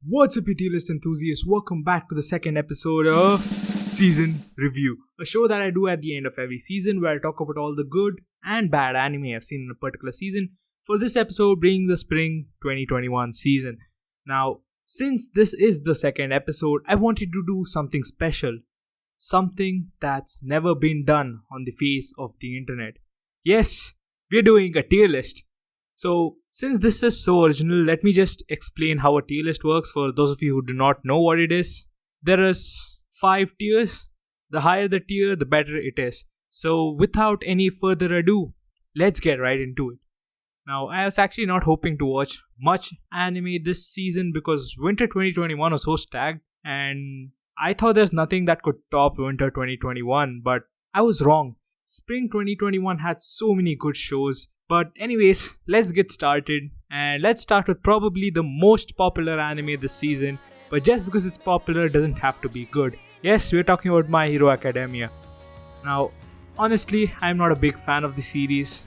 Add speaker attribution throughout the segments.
Speaker 1: What's up, you tierlist enthusiasts? Welcome back to the second episode of Season Review, a show that I do at the end of every season where I talk about all the good and bad anime I've seen in a particular season. For this episode, being the spring 2021 season. Now, since this is the second episode, I wanted to do something special. Something that's never been done on the face of the internet. Yes, we're doing a tier list. So, since this is so original, let me just explain how a tier list works for those of you who do not know what it is. There is 5 tiers. The higher the tier, the better it is. So, without any further ado, let's get right into it. Now, I was actually not hoping to watch much anime this season because winter 2021 was so stacked and I thought there's nothing that could top winter 2021, but I was wrong. Spring 2021 had so many good shows. But anyways, let's get started, and let's start with probably the most popular anime this season, but just because it's popular doesn't have to be good. Yes, we're talking about My Hero Academia. Now, honestly, I'm not a big fan of the series,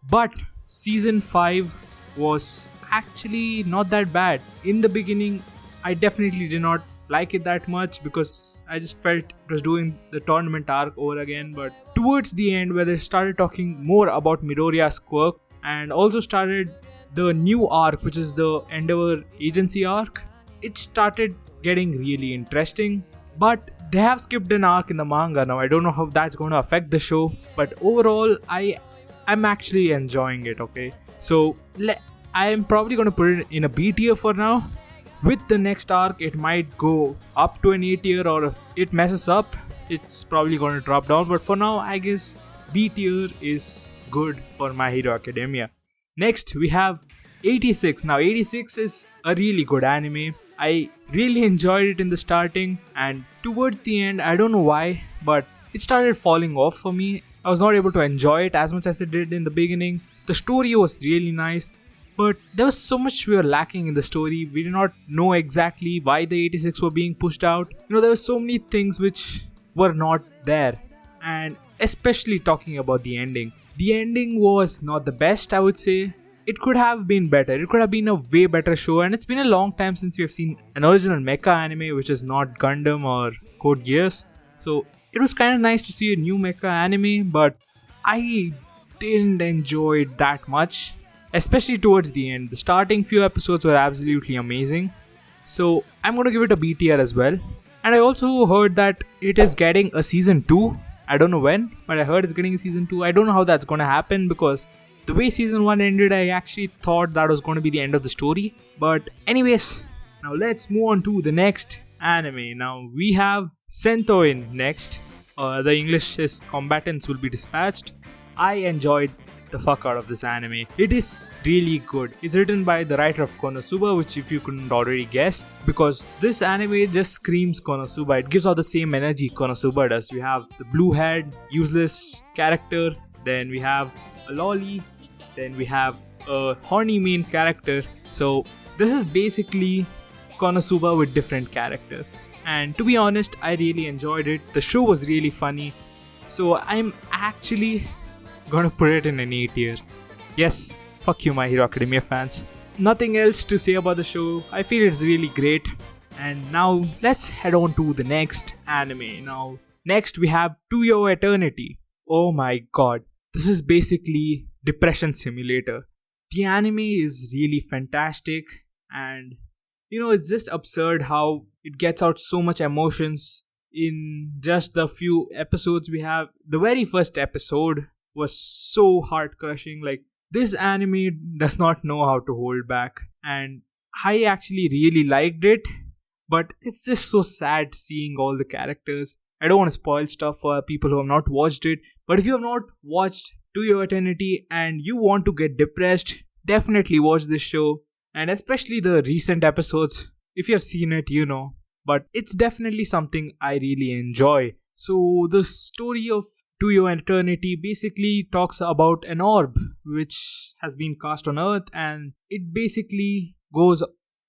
Speaker 1: but season 5 was actually not that bad. In the beginning, I definitely did not like it that much because I just felt it was doing the tournament arc over again, but towards the end where they started talking more about Midoriya's quirk and also started the new arc, which is the Endeavor Agency arc, it started getting really interesting. But they have skipped an arc in the manga now. I don't know how that's going to affect the show, but overall I'm actually enjoying it. Okay, so I am probably going to put it in a B tier for now. With the next arc, it might go up to an A tier, or if it messes up, it's probably going to drop down. But for now, I guess B tier is good for My Hero Academia. Next, we have 86. Now, 86 is a really good anime. I really enjoyed it in the starting, and towards the end, I don't know why, but it started falling off for me. I was not able to enjoy it as much as I did in the beginning. The story was really nice, but there was so much we were lacking in the story. We did not know exactly why the 86 were being pushed out. There were so many things which were not there. And especially talking about the ending. The ending was not the best, I would say. It could have been better. It could have been a way better show. And it's been a long time since we have seen an original mecha anime, which is not Gundam or Code Geass. So it was kind of nice to see a new mecha anime, but I didn't enjoy it that much. Especially towards the end. The starting few episodes were absolutely amazing. So I'm going to give it a B tier as well. And I also heard that it is getting a season 2. I don't know when, but I heard it's getting a season 2. I don't know how that's going to happen because the way season 1 ended, I actually thought that was going to be the end of the story. But anyways, now let's move on to the next anime. Now we have Sentouin next. The English is Combatants Will Be Dispatched. I enjoyed the fuck out of this anime. It is really good. It's written by the writer of Konosuba, which if you couldn't already guess, because this anime just screams Konosuba. It gives out the same energy Konosuba does. We have the blue head, useless character, then we have a lolly, then we have a horny main character. So this is basically Konosuba with different characters. And to be honest, I really enjoyed it. The show was really funny. So I'm actually gonna put it in an A tier. Yes, fuck you, My Hero Academia fans. Nothing else to say about the show. I feel it's really great. And now let's head on to the next anime. Now, next we have To Your Eternity. Oh my god. This is basically Depression Simulator. The anime is really fantastic, and it's just absurd how it gets out so much emotions in just the few episodes we have. The very first episode was so heart crushing. Like, this anime does not know how to hold back, and I actually really liked it, but it's just so sad seeing all the characters. I don't want to spoil stuff for people who have not watched it, but if you have not watched To Your Eternity and you want to get depressed, definitely watch this show, and especially the recent episodes. If you have seen it, but it's definitely something I really enjoy. So the story of To Your Eternity basically talks about an orb which has been cast on Earth, and it basically goes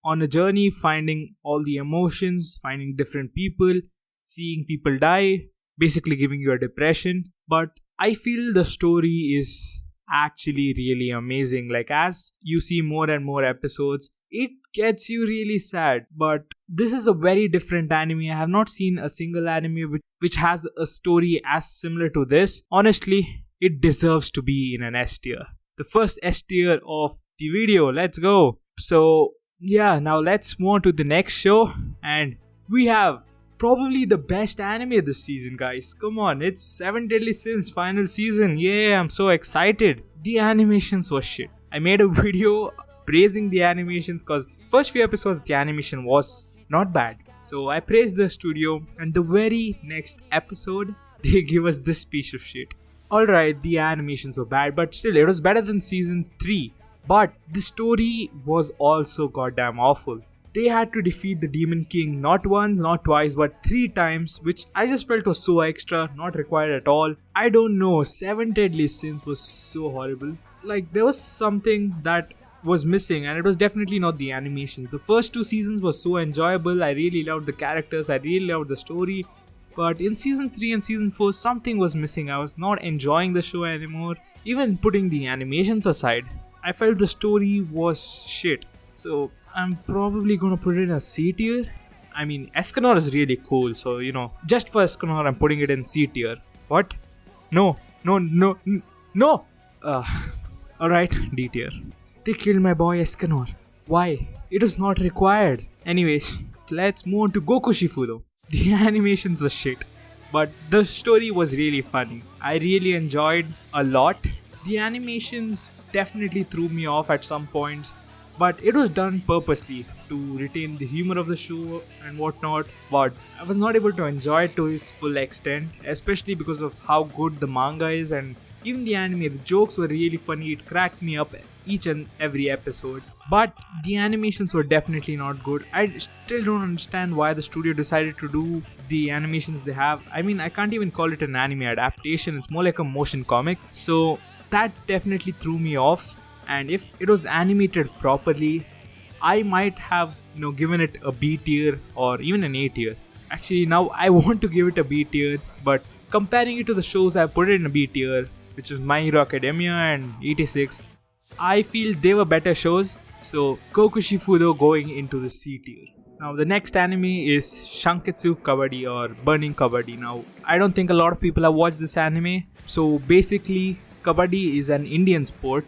Speaker 1: on a journey finding all the emotions, finding different people, seeing people die, basically giving you a depression. But I feel the story is actually really amazing. Like, as you see more and more episodes, it gets you really sad. But this is a very different anime. I have not seen a single anime which has a story as similar to this. Honestly, it deserves to be in an S tier. The first S tier of the video. Let's go. So, yeah, now let's move on to the next show. And we have probably the best anime this season, guys. Come on, it's 7 Deadly Sins final season. Yeah, I'm so excited. The animations were shit. I made a video praising the animations because first few episodes the animation was not bad. So I praised the studio, and the very next episode they give us this piece of shit. Alright, the animations were bad, but still it was better than season 3. But the story was also goddamn awful. They had to defeat the Demon King not once, not twice, but 3 times, which I just felt was so extra, not required at all. I don't know, 7 Deadly Sins was so horrible. Like, there was something that was missing, and it was definitely not the animations. The first 2 seasons were so enjoyable. I really loved the characters, I really loved the story. But in season 3 and season 4, something was missing. I was not enjoying the show anymore. Even putting the animations aside, I felt the story was shit. So I'm probably gonna put it in a C tier. I mean, Escanor is really cool, so just for Escanor, I'm putting it in C tier. What? No. Alright, D tier. They killed my boy Escanor. Why? It was not required. Anyways, let's move on to Gokushufudou. The animations were shit, but the story was really funny. I really enjoyed a lot. The animations definitely threw me off at some points, but it was done purposely to retain the humor of the show and whatnot. But I was not able to enjoy it to its full extent, especially because of how good the manga is, and even the anime. The jokes were really funny. It cracked me up each and every episode. But the animations were definitely not good. I still don't understand why the studio decided to do the animations they have. I mean, I can't even call it an anime adaptation. It's more like a motion comic. So that definitely threw me off. And if it was animated properly, I might have given it a B tier or even an A tier. Actually, now I want to give it a B tier, but comparing it to the shows, I put it in a B tier, which is My Hero Academia and 86. I feel they were better shows. So Gokushufudou going into the C tier. Now the next anime is Shanketsu Kabaddi or Burning Kabaddi. Now I don't think a lot of people have watched this anime. So basically Kabaddi is an Indian sport,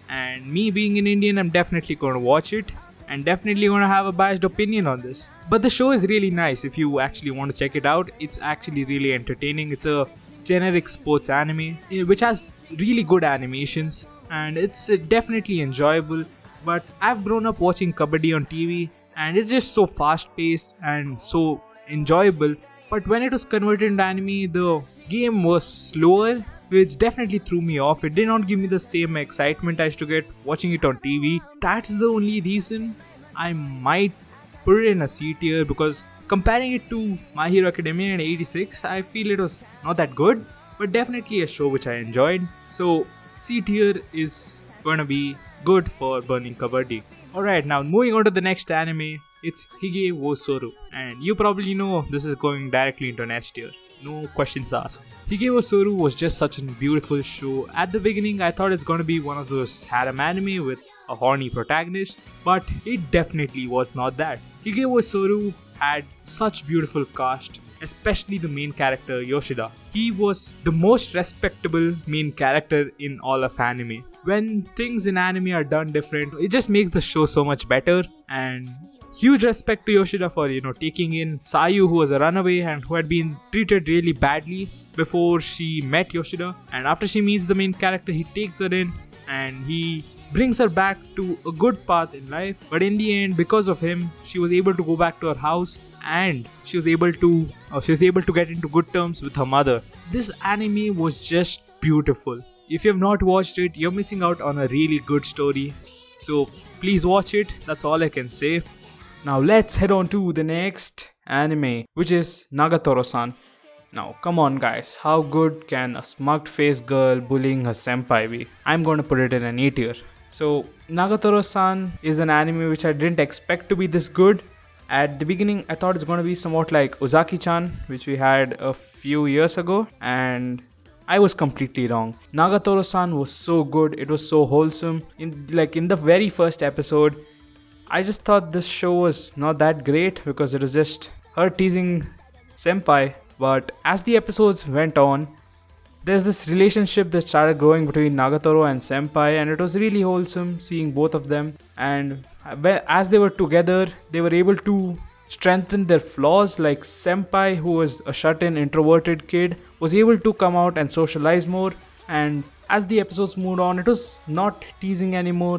Speaker 1: and me being an Indian, I'm definitely going to watch it and definitely going to have a biased opinion on this. But the show is really nice. If you actually want to check it out, it's actually really entertaining. It's a generic sports anime which has really good animations, and it's definitely enjoyable. But I've grown up watching Kabaddi on TV, and it's just so fast paced and so enjoyable. But when it was converted into anime, the game was slower, which definitely threw me off. It did not give me the same excitement I used to get watching it on TV. That's the only reason I might put it in a C tier, because comparing it to My Hero Academia and 86, I feel it was not that good, but definitely a show which I enjoyed. So C tier is gonna be good for Burning Kabaddi. Alright, now moving on to the next anime, it's Hige wo Soru, and you probably know this is going directly into an S tier. No questions asked. Hige wo Soru was just such a beautiful show. At the beginning, I thought it's gonna be one of those harem anime with a horny protagonist, but it definitely was not that. Hige wo Soru had such beautiful cast, especially the main character Yoshida. He was the most respectable main character in all of anime. When things in anime are done different, it just makes the show so much better. And huge respect to Yoshida for taking in Sayu, who was a runaway and who had been treated really badly before she met Yoshida. And after she meets the main character, he takes her in and he brings her back to a good path in life. But in the end, because of him, she was able to go back to her house, and she was able to get into good terms with her mother. This anime was just beautiful. If you have not watched it, you're missing out on a really good story. So please watch it. That's all I can say. Now let's head on to the next anime, which is Nagatoro-san. Now come on guys, how good can a smug faced girl bullying her senpai be? I'm gonna put it in an A tier. So Nagatoro-san is an anime which I didn't expect to be this good. At the beginning, I thought it's gonna be somewhat like Ozaki-chan, which we had a few years ago, and I was completely wrong. Nagatoro-san was so good, it was so wholesome. In the very first episode, I just thought this show was not that great because it was just her teasing Senpai. But as the episodes went on, there's this relationship that started growing between Nagatoro and Senpai, and it was really wholesome seeing both of them. And as they were together, they were able to strengthen their flaws. Like Senpai, who was a shut-in introverted kid, was able to come out and socialize more. And as the episodes moved on, it was not teasing anymore.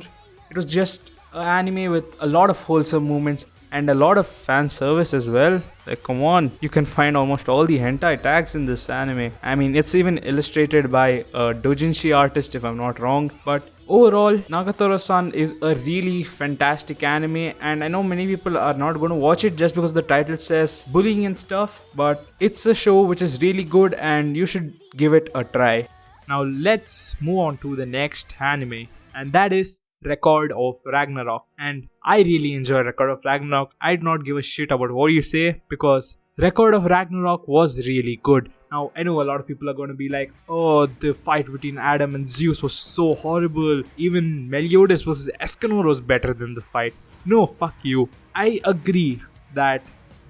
Speaker 1: It was just an anime with a lot of wholesome moments and a lot of fan service as well. Like, come on, you can find almost all the hentai tags in this anime. I mean, it's even illustrated by a doujinshi artist, if I'm not wrong. But overall, Nagatoro-san is a really fantastic anime, and I know many people are not going to watch it just because the title says bullying and stuff, but it's a show which is really good and you should give it a try. Now let's move on to the next anime, and that is Record of Ragnarok. And I really enjoy Record of Ragnarok. I do not give a shit about what you say because Record of Ragnarok was really good. Now I know a lot of people are going to be like, oh, the fight between Adam and Zeus was so horrible. Even Meliodas versus Escanor was better than the fight. No, fuck you. I agree that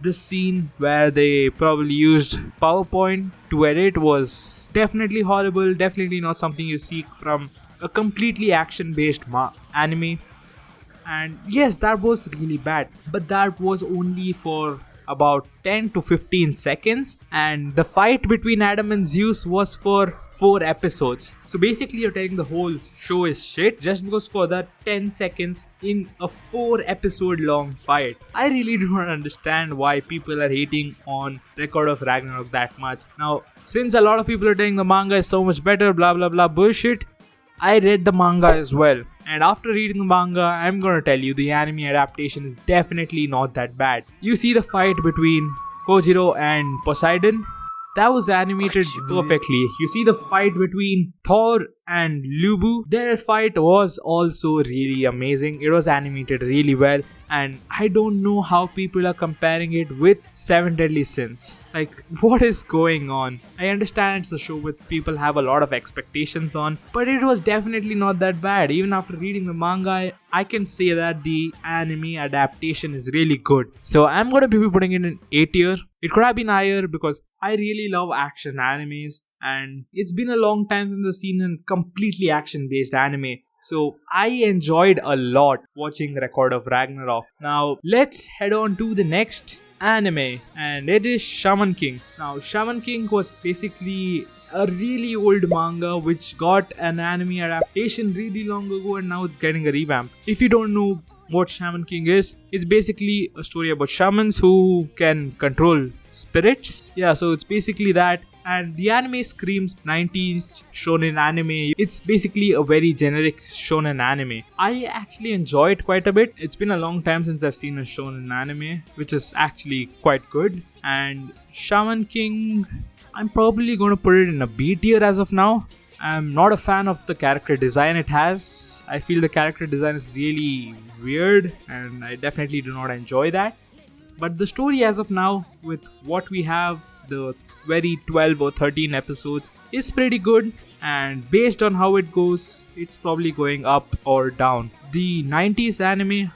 Speaker 1: this scene where they probably used PowerPoint to edit was definitely horrible. Definitely not something you seek from a completely action-based anime. And yes, that was really bad, but that was only for about 10 to 15 seconds, and the fight between Adam and Zeus was for 4 episodes. So basically you're telling the whole show is shit just because for that 10 seconds in a 4 episode long fight. I really do not understand why people are hating on Record of Ragnarok that much. Now, since a lot of people are telling the manga is so much better, blah blah blah bullshit, I read the manga as well, and after reading the manga, I'm gonna tell you the anime adaptation is definitely not that bad. You see the fight between Kojiro and Poseidon, that was animated perfectly. You see the fight between Thor and Lubu, their fight was also really amazing. It was animated really well, and I don't know how people are comparing it with Seven Deadly Sins. Like, what is going on? I understand it's a show with people have a lot of expectations on, but it was definitely not that bad. Even after reading the manga, I can say that the anime adaptation is really good. So I'm gonna be putting it in A tier. It could have been higher because I really love action animes, and it's been a long time since I've seen a completely action based anime. So I enjoyed a lot watching Record of Ragnarok. Now let's head on to the next anime, and it is Shaman King. Now Shaman King was basically a really old manga which got an anime adaptation really long ago, and now it's getting a revamp. If you don't know what Shaman King is, it's basically a story about shamans who can control spirits. Yeah, so it's basically that. And the anime screams 90s shonen anime. It's basically a very generic shonen anime. I actually enjoy it quite a bit. It's been a long time since I've seen a shonen anime, which is actually quite good. And Shaman King, I'm probably going to put it in a B tier as of now. I'm not a fan of the character design it has. I feel the character design is really weird, and I definitely do not enjoy that. But the story as of now, with what we have, the very 12 or 13 episodes, is pretty good, and based on how it goes, it's probably going up or down. The 90s anime,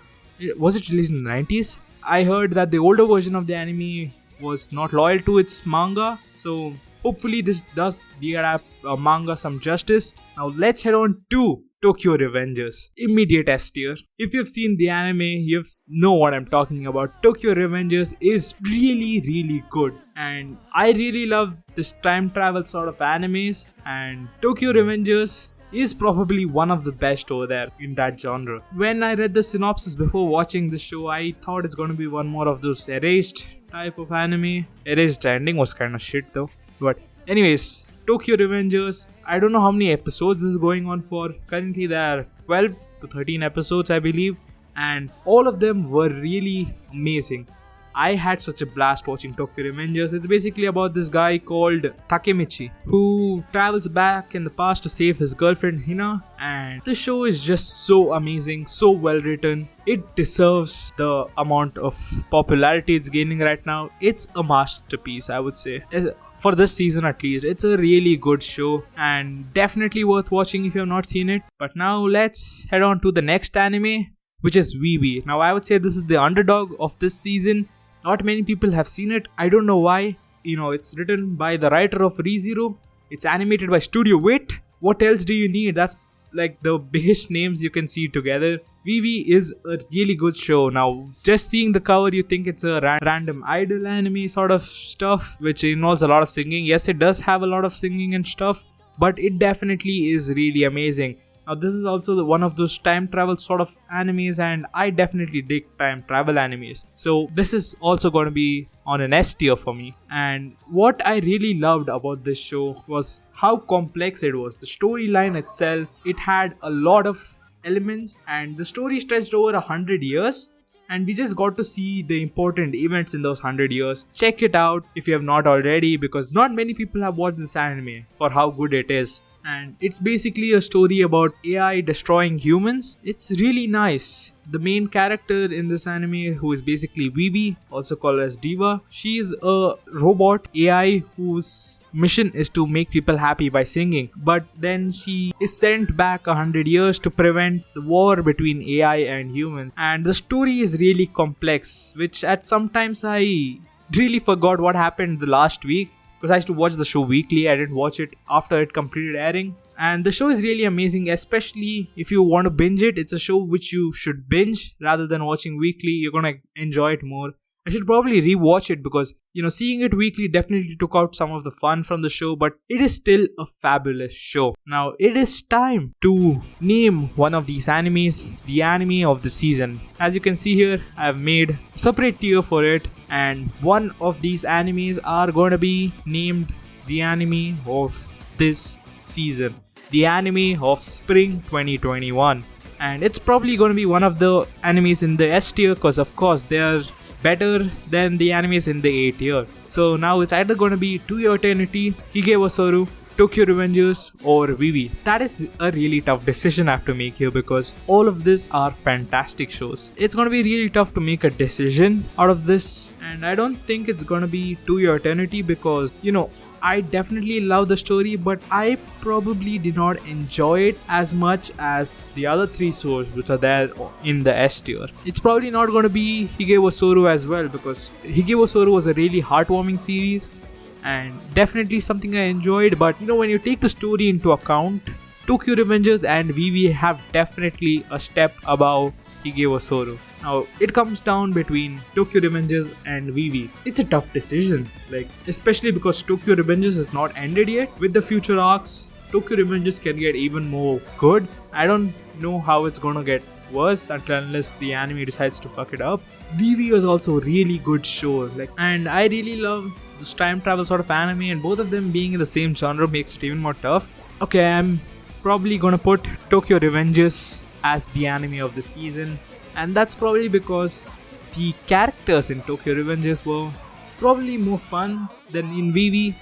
Speaker 1: was it released in the 90s? I heard that the older version of the anime was not loyal to its manga, so hopefully this does the manga some justice. Now let's head on to Tokyo Revengers. Immediate S tier. If you've seen the anime, you know what I'm talking about. Tokyo Revengers is really good, and I really love this time travel sort of animes, and Tokyo Revengers is probably one of the best over there in that genre. When I read the synopsis before watching the show, I thought it's going to be one more of those erased type of anime. Erased ending was kind of shit though. But anyways, Tokyo Revengers, I don't know how many episodes this is going on for. Currently there are 12 to 13 episodes I believe, and all of them were really amazing. I had such a blast watching Tokyo Revengers. It's basically about this guy called Takemichi who travels back in the past to save his girlfriend Hina, and the show is just so amazing, so well written. It deserves the amount of popularity it's gaining right now. It's a masterpiece, I would say. For this season at least, it's a really good show and definitely worth watching if you have not seen it. But now let's head on to the next anime, which is Vivy. Now I would say this is the underdog of this season. Not many people have seen it. I don't know why. It's written by the writer of ReZero. It's animated by Studio Wit. What else do you need? That's like the biggest names you can see together. Vivy is a really good show. Now, just seeing the cover, you think it's a random idol anime sort of stuff, which involves a lot of singing. Yes, it does have a lot of singing and stuff, but it definitely is really amazing. Now, this is also one of those time travel sort of animes, and I definitely dig time travel animes. So, this is also going to be on an S tier for me. And what I really loved about this show was how complex it was. The storyline itself, it had a lot of elements, and the story stretched over 100 years, and we just got to see the important events in those 100 years. Check it out if you have not already, because not many people have watched this anime for how good it is. And it's basically a story about AI destroying humans. It's really nice. The main character in this anime, who is basically Vivy, also called as Diva, she is a robot AI whose mission is to make people happy by singing. But then she is sent back 100 years to prevent the war between AI and humans. And the story is really complex, which at sometimes I really forgot what happened the last week, because I used to watch the show weekly. I didn't watch it after it completed airing. And the show is really amazing, especially if you want to binge it. It's a show which you should binge rather than watching weekly. You're gonna enjoy it more. I should probably rewatch it because, seeing it weekly definitely took out some of the fun from the show, but it is still a fabulous show. Now, it is time to name one of these animes the anime of the season. As you can see here, I have made a separate tier for it, and one of these animes are going to be named the anime of this season, the anime of spring 2021. And it's probably going to be one of the animes in the S tier, because of course they are better than the animes in the A tier. So now it's either going to be To Your Eternity, Hige wa Soru, Tokyo Revengers, or Vivy. That is a really tough decision I have to make here, because all of these are fantastic shows. It's going to be really tough to make a decision out of this, and I don't think it's going to be To Your Eternity, because I definitely love the story, but I probably did not enjoy it as much as the other three shows which are there in the S tier. It's probably not going to be Hige wa Soru as well, because Hige wa Soru was a really heartwarming series and definitely something I enjoyed. But when you take the story into account, Tokyo Revengers and Vivy have definitely a step above Hige wa Soru. Now, it comes down between Tokyo Revengers and Vivy. It's a tough decision, especially because Tokyo Revengers is not ended yet. With the future arcs, Tokyo Revengers can get even more good. I don't know how it's gonna get worse unless the anime decides to fuck it up. Vivy was also a really good show, and I really love this time travel sort of anime, and both of them being in the same genre makes it even more tough. Okay, I'm probably gonna put Tokyo Revengers as the anime of the season. And that's probably because the characters in Tokyo Revengers were probably more fun than in Vivy,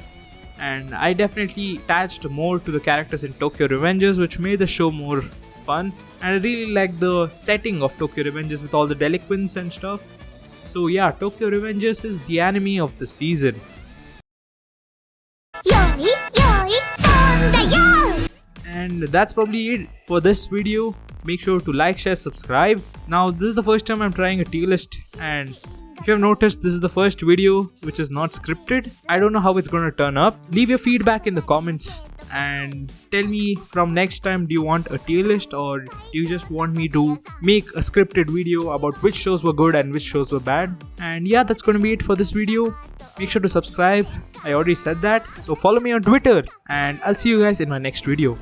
Speaker 1: and I definitely attached more to the characters in Tokyo Revengers, which made the show more fun. And I really like the setting of Tokyo Revengers with all the delinquents and stuff. So yeah, Tokyo Revengers is the anime of the season. And that's probably it for this video. Make sure to like, share, subscribe. Now, this is the first time I'm trying a tier list, and if you have noticed, this is the first video which is not scripted. I don't know how it's gonna turn up. Leave your feedback in the comments and tell me from next time, do you want a tier list, or do you just want me to make a scripted video about which shows were good and which shows were bad? And yeah, that's gonna be it for this video. Make sure to subscribe. I already said that. So follow me on Twitter, and I'll see you guys in my next video.